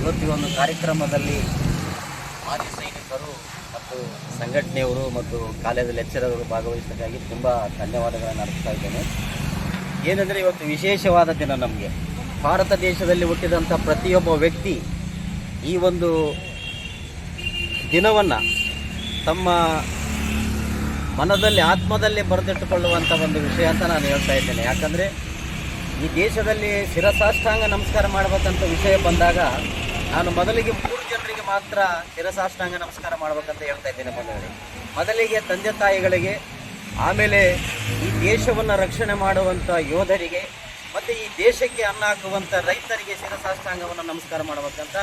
ಇವತ್ತು ಈ ಒಂದು ಕಾರ್ಯಕ್ರಮದಲ್ಲಿ ಮಾಜಿ ಸೈನಿಕರು ಮತ್ತು ಸಂಘಟನೆಯವರು ಮತ್ತು ಕಾಲೇಜು ಲೆಕ್ಚರರು ಭಾಗವಹಿಸೋಕ್ಕಾಗಿ ತುಂಬ ಧನ್ಯವಾದಗಳನ್ನು ಅರ್ಪಿಸ್ತಾ ಇದ್ದೇನೆ. ಏನೆಂದರೆ ಇವತ್ತು ವಿಶೇಷವಾದ ದಿನ. ನಮಗೆ ಭಾರತ ದೇಶದಲ್ಲಿ ಹುಟ್ಟಿದಂಥ ಪ್ರತಿಯೊಬ್ಬ ವ್ಯಕ್ತಿ ಈ ಒಂದು ದಿನವನ್ನು ತಮ್ಮ ಮನದಲ್ಲಿ ಆತ್ಮದಲ್ಲಿ ಬರೆದಿಟ್ಟುಕೊಳ್ಳುವಂಥ ಒಂದು ವಿಷಯ ಅಂತ ನಾನು ಹೇಳ್ತಾ ಇದ್ದೇನೆ. ಯಾಕಂದರೆ ಈ ದೇಶದಲ್ಲಿ ಶಿರಸಾಷ್ಟಾಂಗ ನಮಸ್ಕಾರ ಮಾಡಬೇಕಂತ ವಿಷಯ ಬಂದಾಗ ನಾನು ಮೊದಲಿಗೆ 3 ಜನರಿಗೆ ಮಾತ್ರ ಶಿರಸಾಷ್ಟಾಂಗ ನಮಸ್ಕಾರ ಮಾಡಬೇಕಂತ ಹೇಳ್ತಾ ಇದ್ದೇನೆ. ಮೊದಲಿಗೆ ತಂದೆ ತಾಯಿಗಳಿಗೆ, ಆಮೇಲೆ ಈ ದೇಶವನ್ನು ರಕ್ಷಣೆ ಮಾಡುವಂಥ ಯೋಧರಿಗೆ ಮತ್ತು ಈ ದೇಶಕ್ಕೆ ಅನ್ನ ಹಾಕುವಂಥ ರೈತರಿಗೆ ಶಿರಸಾಷ್ಟಾಂಗವನ್ನು ನಮಸ್ಕಾರ ಮಾಡಬೇಕಂತ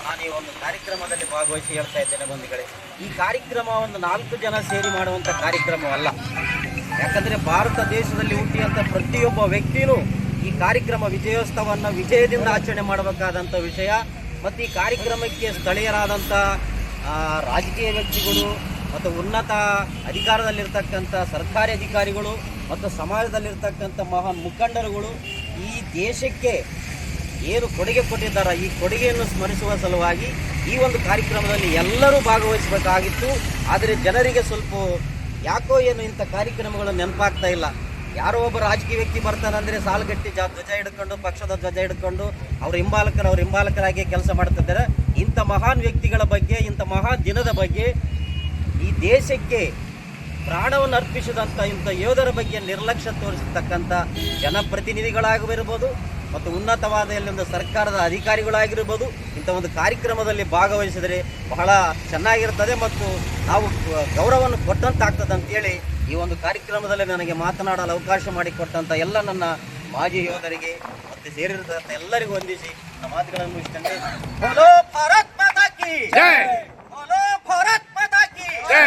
ನಾನು ಈ ಒಂದು ಕಾರ್ಯಕ್ರಮದಲ್ಲಿ ಭಾಗವಹಿಸಿ ಹೇಳ್ತಾ ಇದ್ದೇನೆ ಬಂಧುಗಳೇ. ಈ ಕಾರ್ಯಕ್ರಮ ಒಂದು 4 ಜನ ಸೇರಿ ಮಾಡುವಂಥ ಕಾರ್ಯಕ್ರಮವಲ್ಲ. ಯಾಕಂದರೆ ಭಾರತ ದೇಶದಲ್ಲಿ ಹುಟ್ಟಿದಂಥ ಪ್ರತಿಯೊಬ್ಬ ವ್ಯಕ್ತಿಯೂ ಈ ಕಾರ್ಯಕ್ರಮ ವಿಜಯೋತ್ಸವವನ್ನು ವಿಜಯದಿಂದ ಆಚರಣೆ ಮಾಡಬೇಕಾದಂಥ ವಿಷಯ. ಮತ್ತು ಈ ಕಾರ್ಯಕ್ರಮಕ್ಕೆ ಸ್ಥಳೀಯರಾದಂಥ ರಾಜಕೀಯ ವ್ಯಕ್ತಿಗಳು ಮತ್ತು ಉನ್ನತ ಅಧಿಕಾರದಲ್ಲಿರ್ತಕ್ಕಂಥ ಸರ್ಕಾರಿ ಅಧಿಕಾರಿಗಳು ಮತ್ತು ಸಮಾಜದಲ್ಲಿರ್ತಕ್ಕಂಥ ಮಹಾನ್ ಮುಖಂಡರುಗಳು ಈ ದೇಶಕ್ಕೆ ಏನು ಕೊಡುಗೆ ಕೊಟ್ಟಿದ್ದಾರೆ, ಈ ಕೊಡುಗೆಯನ್ನು ಸ್ಮರಿಸುವ ಸಲುವಾಗಿ ಈ ಒಂದು ಕಾರ್ಯಕ್ರಮದಲ್ಲಿ ಎಲ್ಲರೂ ಭಾಗವಹಿಸಬೇಕಾಗಿತ್ತು. ಆದರೆ ಜನರಿಗೆ ಸ್ವಲ್ಪ ಯಾಕೋ ಏನು ಇಂಥ ಕಾರ್ಯಕ್ರಮಗಳು ನೆನಪಾಗ್ತಾ ಇಲ್ಲ. ಯಾರೋ ಒಬ್ಬ ರಾಜಕೀಯ ವ್ಯಕ್ತಿ ಬರ್ತಾನಂದರೆ ಸಾಲುಗಟ್ಟಿ ಧ್ವಜ ಹಿಡ್ಕೊಂಡು, ಪಕ್ಷದ ಧ್ವಜ ಹಿಡ್ಕೊಂಡು ಅವ್ರ ಹಿಂಬಾಲಕರಾಗಿ ಕೆಲಸ ಮಾಡ್ತಿದ್ದಾರೆ. ಇಂಥ ಮಹಾನ್ ವ್ಯಕ್ತಿಗಳ ಬಗ್ಗೆ, ಇಂಥ ಮಹಾನ್ ದಿನದ ಬಗ್ಗೆ, ಈ ದೇಶಕ್ಕೆ ಪ್ರಾಣವನ್ನು ಅರ್ಪಿಸಿದಂಥ ಇಂಥ ಯೋಧರ ಬಗ್ಗೆ ನಿರ್ಲಕ್ಷ್ಯ ತೋರಿಸತಕ್ಕಂಥ ಜನಪ್ರತಿನಿಧಿಗಳಾಗಿರ್ಬೋದು ಮತ್ತು ಉನ್ನತವಾದ ಒಂದು ಸರ್ಕಾರದ ಅಧಿಕಾರಿಗಳಾಗಿರ್ಬೋದು ಇಂಥ ಒಂದು ಕಾರ್ಯಕ್ರಮದಲ್ಲಿ ಭಾಗವಹಿಸಿದರೆ ಬಹಳ ಚೆನ್ನಾಗಿರ್ತದೆ ಮತ್ತು ನಾವು ಗೌರವವನ್ನು ಕೊಟ್ಟಂತಾಗ್ತದೆ ಅಂತೇಳಿ ಈ ಒಂದು ಕಾರ್ಯಕ್ರಮದಲ್ಲಿ ನನಗೆ ಮಾತನಾಡಲು ಅವಕಾಶ ಮಾಡಿಕೊಟ್ಟಂಥ ಎಲ್ಲ ನನ್ನ ಮಾಜಿ ಯೋಧರಿಗೆ ಮತ್ತು ಸೇರಿರ್ತಕ್ಕಂಥ ಎಲ್ಲರಿಗೂ ವಂದಿಸಿ ನನ್ನ ಮಾತುಗಳನ್ನು ಮುಗಿಸ್ತೇನೆ. ಬೋಲೋ ಭಾರತ್ ಮಾತಾ ಕಿ ಜೈ, ಬೋಲೋ ಭಾರತ್ ಮಾತಾ ಕಿ ಜೈ.